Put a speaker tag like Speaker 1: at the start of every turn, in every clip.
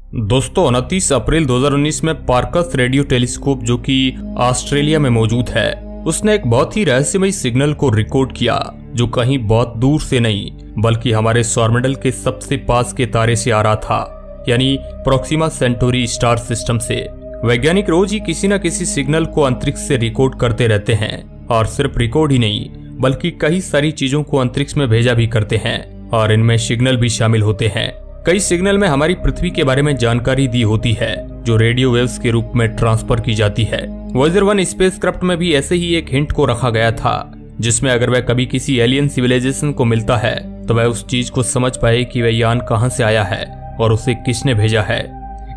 Speaker 1: दोस्तों 29 अप्रैल 2019 में parks radio telescope जो कि ऑस्ट्रेलिया में मौजूद है, उसने एक बहुत ही रहस्यमय सिग्नल को रिकॉर्ड किया जो कहीं बहुत दूर से नहीं बल्कि हमारे सौरमंडल के सबसे पास के तारे से आ रहा था, यानी प्रोक्सिमा सेंटोरी स्टार सिस्टम से। वैज्ञानिक रोज ही किसी न किसी सिग्नल को अंतरिक्ष से रिकॉर्ड करते रहते हैं और सिर्फ रिकॉर्ड ही नहीं बल्कि कई सारी चीजों को अंतरिक्ष में भेजा भी करते हैं और इनमें सिग्नल भी शामिल होते हैं। कई सिग्नल में हमारी पृथ्वी के बारे में जानकारी दी होती है जो रेडियो वेव्स के रूप में ट्रांसफर की जाती है। वॉयेजर 1 स्पेसक्राफ्ट में भी ऐसे ही एक हिंट को रखा गया था जिसमें अगर वह कभी किसी एलियन सिविलाइजेशन को मिलता है तो वह उस चीज को समझ पाए कि वह यान कहां से आया है और उसे किसने भेजा है।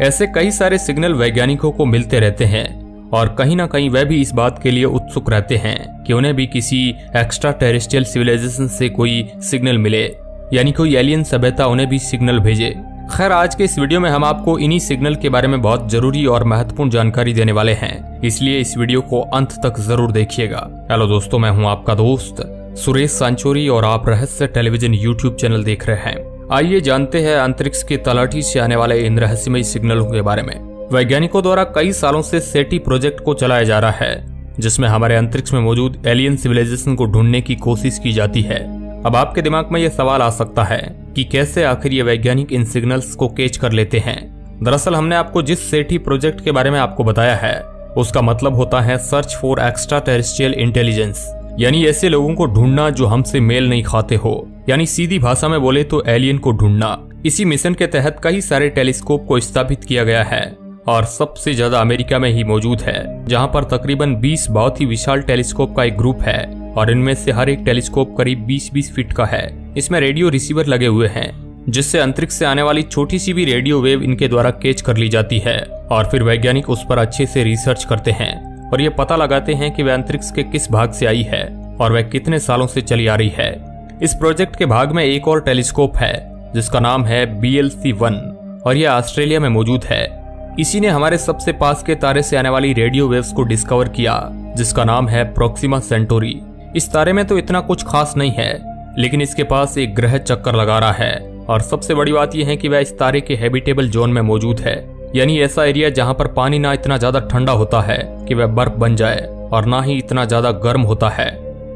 Speaker 1: ऐसे कई सारे सिग्नल वैज्ञानिकों को मिलते रहते हैं और कहीं ना कहीं वह भी इस बात के लिए उत्सुक रहते हैं कि उन्हें भी किसी एक्स्ट्रा टेरेस्ट्रियल सिविलाइजेशन से कोई सिग्नल मिले, यानी कोई एलियन सभ्यता उन्हें भी सिग्नल भेजे। खैर, आज के इस वीडियो में हम आपको इन्हीं सिग्नल के बारे में बहुत जरूरी और महत्वपूर्ण जानकारी देने वाले हैं, इसलिए इस वीडियो को अंत तक जरूर देखिएगा। हेलो दोस्तों, मैं हूं आपका दोस्त सुरेश सांचोरी और आप रहस्य टेलीविजन यूट्यूब चैनल देख रहे हैं। आइए जानते हैं अंतरिक्ष की तलहटी से आने वाले इन रहस्यमय सिग्नलों के बारे में। वैज्ञानिकों द्वारा कई सालों से सेटी प्रोजेक्ट को चलाया जा रहा है जिसमें हमारे अंतरिक्ष में मौजूद एलियन सिविलाइजेशन को ढूंढने की कोशिश की जाती है। अब आपके दिमाग में यह सवाल आ सकता है कि कैसे आखिर ये वैज्ञानिक इन सिग्नल्स को कैच कर लेते हैं। दरअसल हमने आपको जिस सेटी प्रोजेक्ट के बारे में आपको बताया है उसका मतलब होता है search for extra terrestrial intelligence, यानी ऐसे लोगों को ढूंढना जो हमसे मेल नहीं खाते हो, यानी सीधी भाषा में बोले तो एलियन को ढूंढना। इसी मिशन के तहत कई सारे टेलीस्कोप को स्थापित किया गया है और सबसे ज्यादा अमेरिका में ही मौजूद है, जहां पर तकरीबन 20 बहुत ही विशाल टेलीस्कोप का एक ग्रुप है और इनमें से हर एक टेलीस्कोप करीब 20-20 फीट का है। इसमें रेडियो रिसीवर लगे हुए हैं जिससे अंतरिक्ष से आने वाली छोटी सी भी रेडियो वेव इनके द्वारा कैच कर ली जाती है और फिर वैज्ञानिक उस पर अच्छे से रिसर्च करते हैं और ये पता लगाते हैं कि वह अंतरिक्ष के किस भाग से आई है और वह कितने सालों से चली आ रही है। इस प्रोजेक्ट के भाग में एक और टेलीस्कोप है जिसका नाम है BLC-1 और यह ऑस्ट्रेलिया में मौजूद है। इसी ने हमारे सबसे पास के तारे से आने वाली रेडियो वेव्स को डिस्कवर किया जिसका नाम है प्रोक्सिमा सेंटोरी। इस तारे में तो इतना कुछ खास नहीं है, लेकिन इसके पास एक ग्रह चक्कर लगा रहा है और सबसे बड़ी बात यह है कि वह इस तारे के हैबिटेबल जोन में मौजूद है, यानी ऐसा एरिया जहां पर पानी ना इतना ज्यादा ठंडा होता है कि वह बर्फ बन जाए और ना ही इतना ज्यादा गर्म होता है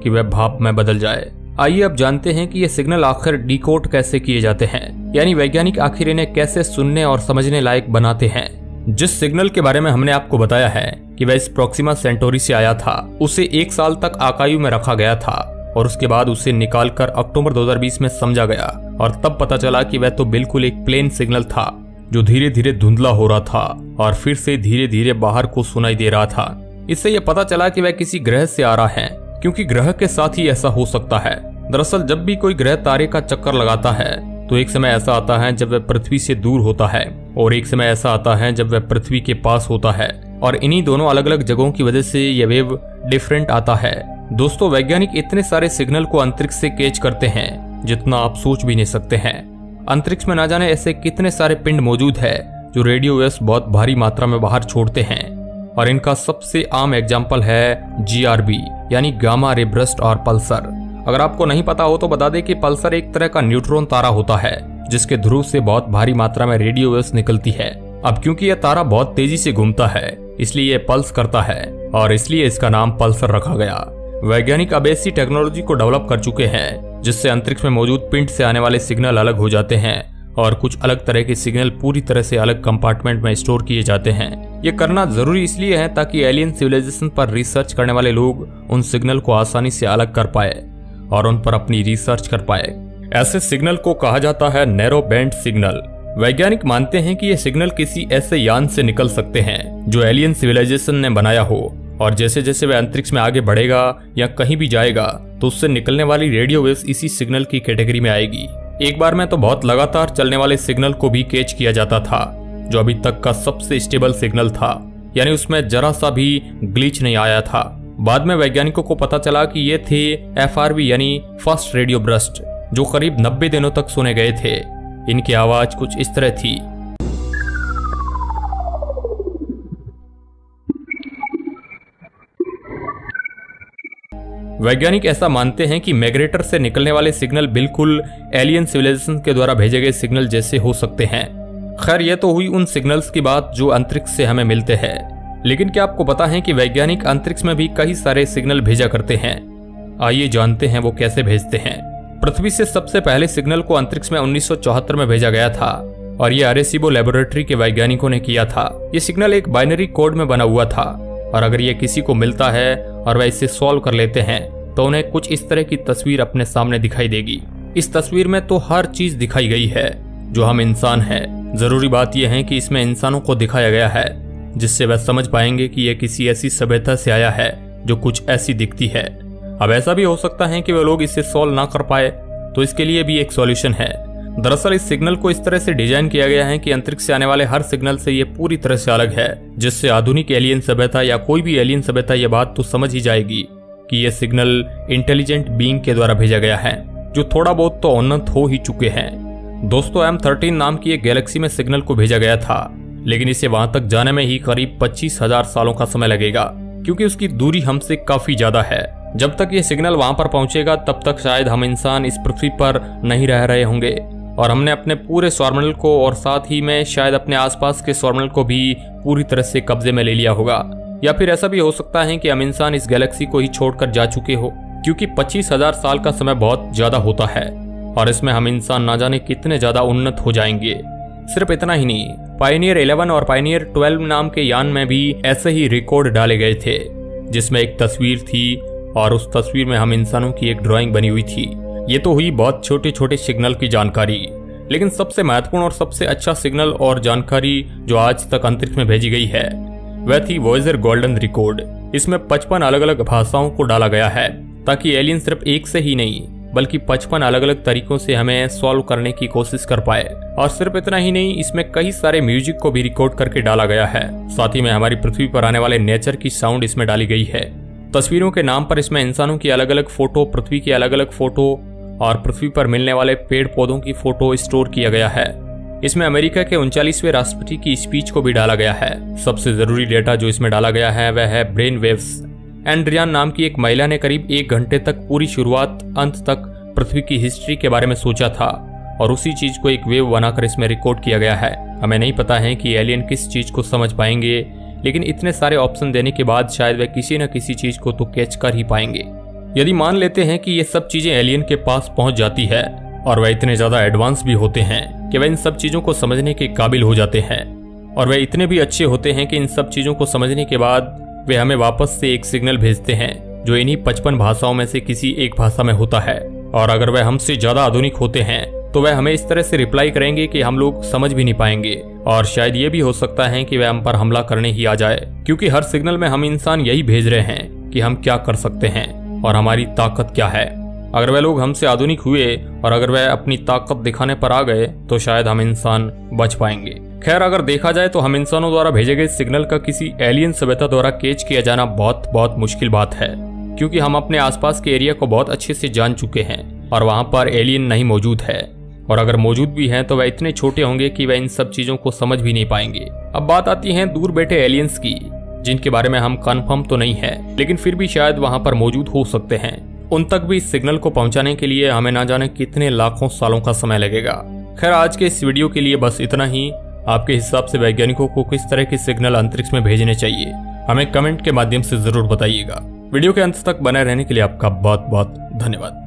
Speaker 1: कि वह भाप में बदल जाए। आइए अब जानते हैं कि ये सिग्नल आखिर डिकोड कैसे किए जाते हैं, यानी वैज्ञानिक आखिर इन्हें कैसे सुनने और समझने लायक बनाते हैं। जिस सिग्नल के बारे में हमने आपको बताया है कि वह इस प्रोक्सिमा सेंटोरी से आया था, उसे 1 साल तक आर्काइव में रखा गया था और उसके बाद उसे निकालकर अक्टूबर 2020 में समझा गया और तब पता चला कि वह तो बिल्कुल एक प्लेन सिग्नल था जो धीरे धीरे धुंधला हो रहा था और फिर से धीरे धीरे बाहर को सुनाई दे रहा था। इससे यह पता चला कि वह किसी ग्रह से आ रहा है, क्योंकि ग्रह के साथ ही ऐसा हो सकता है। दरअसल जब भी कोई ग्रह तारे का चक्कर लगाता है तो एक समय ऐसा आता है जब वह पृथ्वी से दूर होता है और एक समय ऐसा आता है जब वह पृथ्वी के पास होता है और इन्हीं दोनों अलग अलग जगहों की वजह से यह वेव डिफरेंट आता है। दोस्तों, वैज्ञानिक इतने सारे सिग्नल को अंतरिक्ष से कैच करते हैं जितना आप सोच भी नहीं सकते हैं। अंतरिक्ष में ना जाने ऐसे कितने सारे पिंड मौजूद है जो रेडियो वेव्स बहुत भारी मात्रा में बाहर छोड़ते हैं और इनका सबसे आम एग्जाम्पल है GRB यानी गामा रे बर्स्ट और पल्सर। अगर आपको नहीं पता हो तो बता दें कि पल्सर एक तरह का न्यूट्रॉन तारा होता है जिसके ध्रुव से बहुत भारी मात्रा में रेडियो वेव्स निकलती है। अब क्योंकि यह तारा बहुत तेजी से घूमता है इसलिए यह पल्स करता है और इसलिए इसका नाम पल्सर रखा गया। वैज्ञानिक अब ऐसी टेक्नोलॉजी को डेवलप कर चुके हैं जिससे अंतरिक्ष में मौजूद पिंड से आने वाले सिग्नल अलग हो जाते हैं और कुछ अलग तरह के सिग्नल पूरी तरह से अलग कंपार्टमेंट में स्टोर किए जाते हैं। ये करना जरूरी इसलिए है ताकि एलियन सिविलाइजेशन पर रिसर्च करने वाले लोग उन सिग्नल को आसानी से अलग कर पाए और उन पर अपनी रिसर्च कर पाए। ऐसे सिग्नल को कहा जाता है नैरो बैंड सिग्नल। वैज्ञानिक मानते हैं कि ये सिग्नल किसी ऐसे यान से निकल सकते हैं जो एलियन सिविलाइजेशन ने बनाया हो और जैसे जैसे वह अंतरिक्ष में आगे बढ़ेगा या कहीं भी जाएगा तो उससे निकलने वाली रेडियो वेव्स इसी सिग्नल की कैटेगरी में आएगी। एक बार में तो बहुत लगातार चलने वाले सिग्नल को भी कैच किया जाता था जो अभी तक का सबसे स्टेबल सिग्नल था, यानी उसमें जरा सा भी ग्लिच नहीं आया था। बाद में वैज्ञानिकों को पता चला कि ये थे FRB यानी फर्स्ट रेडियो बर्स्ट जो करीब 90 दिनों तक सुने गए थे। इनकी आवाज कुछ इस तरह थी। वैज्ञानिक ऐसा मानते हैं कि मैग्रेटर से निकलने वाले सिग्नल बिल्कुल एलियन सिविलाइजेशन के द्वारा भेजे गए सिग्नल जैसे हो सकते हैं। खैर ये तो हुई उन सिग्नल्स की बात जो अंतरिक्ष से हमें मिलते हैं, लेकिन क्या आपको पता है कि वैज्ञानिक अंतरिक्ष में भी कई सारे सिग्नल भेजा करते हैं। आइए जानते हैं वो कैसे भेजते हैं। पृथ्वी से सबसे पहले सिग्नल को अंतरिक्ष में 1974 में भेजा गया था और ये अरेसिबो लेबोरेटरी के वैज्ञानिकों ने किया था। ये सिग्नल एक बाइनरी कोड में बना हुआ था और अगर ये किसी को मिलता है और वह इसे सॉल्व कर लेते हैं तो उन्हें कुछ इस तरह की तस्वीर अपने सामने दिखाई देगी। इस तस्वीर में तो हर चीज दिखाई गई है जो हम इंसान हैं। जरूरी बात यह है कि इसमें इंसानों को दिखाया गया है जिससे वह समझ पाएंगे कि यह किसी ऐसी सभ्यता से आया है जो कुछ ऐसी दिखती है। अब ऐसा भी हो सकता है कि वे लोग इसे सॉल्व ना कर पाए, तो इसके लिए भी एक सॉल्यूशन है। दरअसल इस सिग्नल को इस तरह से डिजाइन किया गया है कि अंतरिक्ष से आने वाले हर सिग्नल से ये पूरी तरह से अलग है, जिससे आधुनिक एलियन सभ्यता या कोई भी एलियन सभ्यता ये बात तो समझ ही जाएगी कि यह सिग्नल इंटेलिजेंट बीइंग के द्वारा भेजा गया है जो थोड़ा बहुत तो उन्नत हो ही चुके हैं। दोस्तों M13 नाम की एक गैलेक्सी में सिग्नल को भेजा गया था, लेकिन इसे वहां तक जाने में ही करीब 25,000 सालों का समय लगेगा क्योंकि उसकी दूरी हमसे काफी ज्यादा है। जब तक ये सिग्नल वहां पर पहुंचेगा तब तक शायद हम इंसान इस पृथ्वी पर नहीं रह रहे होंगे और हमने अपने पूरे सौरमंडल को और साथ ही में शायद अपने आसपास के सौरमंडल को भी पूरी तरह से कब्जे में ले लिया होगा। या फिर ऐसा भी हो सकता है कि हम इंसान इस गैलेक्सी को ही छोड़कर जा चुके हो, क्योंकि 25,000 साल का समय बहुत ज्यादा होता है और इसमें हम इंसान ना जाने कितने ज्यादा उन्नत हो जाएंगे। सिर्फ इतना ही नहीं, पायनियर 11 और पायनियर 12 नाम के यान में भी ऐसे ही रिकॉर्ड डाले गए थे जिसमें एक तस्वीर थी और उस तस्वीर में हम इंसानों की एक ड्राइंग बनी हुई थी। ये तो हुई बहुत छोटे छोटे सिग्नल की जानकारी, लेकिन सबसे महत्वपूर्ण और सबसे अच्छा सिग्नल और जानकारी जो आज तक अंतरिक्ष में भेजी गई है वह थी वॉयेजर गोल्डन रिकॉर्ड। इसमें 55 अलग अलग भाषाओं को डाला गया है ताकि एलियन सिर्फ एक से ही नहीं बल्कि 55 अलग अलग तरीकों से हमें सॉल्व करने की कोशिश कर पाए। और सिर्फ इतना ही नहीं, इसमें कई सारे म्यूजिक को भी रिकॉर्ड करके डाला गया है। साथ ही में हमारी पृथ्वी पर आने वाले नेचर की साउंड इसमें डाली गई है। तस्वीरों के नाम पर इसमें इंसानों की अलग अलग फोटो, पृथ्वी की अलग अलग फोटो और पृथ्वी पर मिलने वाले पेड़ पौधों की फोटो स्टोर किया गया है। इसमें अमेरिका के 39वें राष्ट्रपति की स्पीच को भी डाला गया है। सबसे जरूरी डेटा जो इसमें डाला गया है वह है ब्रेन वेव्स। एंड्रियान नाम की एक महिला ने करीब 1 घंटे तक पूरी शुरुआत अंत तक पृथ्वी की हिस्ट्री के बारे में सोचा था और उसी चीज को एक वेव बनाकर इसमें रिकॉर्ड किया गया है। हमें नहीं पता है कि एलियन किस चीज को समझ पाएंगे, लेकिन इतने सारे ऑप्शन देने के बाद शायद वे किसी न किसी चीज को तो कैच कर ही पाएंगे। यदि मान लेते हैं कि ये सब चीजें एलियन के पास पहुंच जाती है और वह इतने ज्यादा एडवांस भी होते हैं कि वह इन सब चीजों को समझने के काबिल हो जाते हैं और वे इतने भी अच्छे होते हैं कि इन सब चीजों को समझने के बाद वे हमें वापस से एक सिग्नल भेजते हैं जो इन्हीं 55 भाषाओं में से किसी एक भाषा में होता है। और अगर वह हमसे ज्यादा आधुनिक होते हैं तो वह हमें इस तरह से रिप्लाई करेंगे कि हम लोग समझ भी नहीं पाएंगे और शायद ये भी हो सकता है कि वह हम पर हमला करने ही आ जाए, क्योंकि हर सिग्नल में हम इंसान यही भेज रहे हैं कि हम क्या कर सकते हैं और हमारी ताकत क्या है। अगर वह लोग हमसे आधुनिक हुए और अगर वह अपनी ताकत दिखाने पर आ गए तो शायद हम इंसान बच पाएंगे। खैर, अगर देखा जाए तो हम इंसानों द्वारा भेजे गए सिग्नल का किसी एलियन सभ्यता द्वारा कैच किया जाना बहुत बहुत मुश्किल बात है, क्योंकि हम अपने आसपास के एरिया को बहुत अच्छे से जान चुके हैं और वहां पर एलियन नहीं मौजूद है, और अगर मौजूद भी हैं तो वह इतने छोटे होंगे कि वह इन सब चीजों को समझ भी नहीं पाएंगे। अब बात आती है दूर बैठे एलियंस की, जिनके बारे में हम कंफर्म तो नहीं है, लेकिन फिर भी शायद वहां पर मौजूद हो सकते हैं। उन तक भी इस सिग्नल को पहुंचाने के लिए हमें ना जाने कितने लाखों सालों का समय लगेगा। खैर, आज के इस वीडियो के लिए बस इतना ही। आपके हिसाब से वैज्ञानिकों को किस तरह के सिग्नल अंतरिक्ष में भेजने चाहिए, हमें कमेंट के माध्यम से जरूर बताइएगा। वीडियो के अंत तक बने रहने के लिए आपका बहुत बहुत धन्यवाद।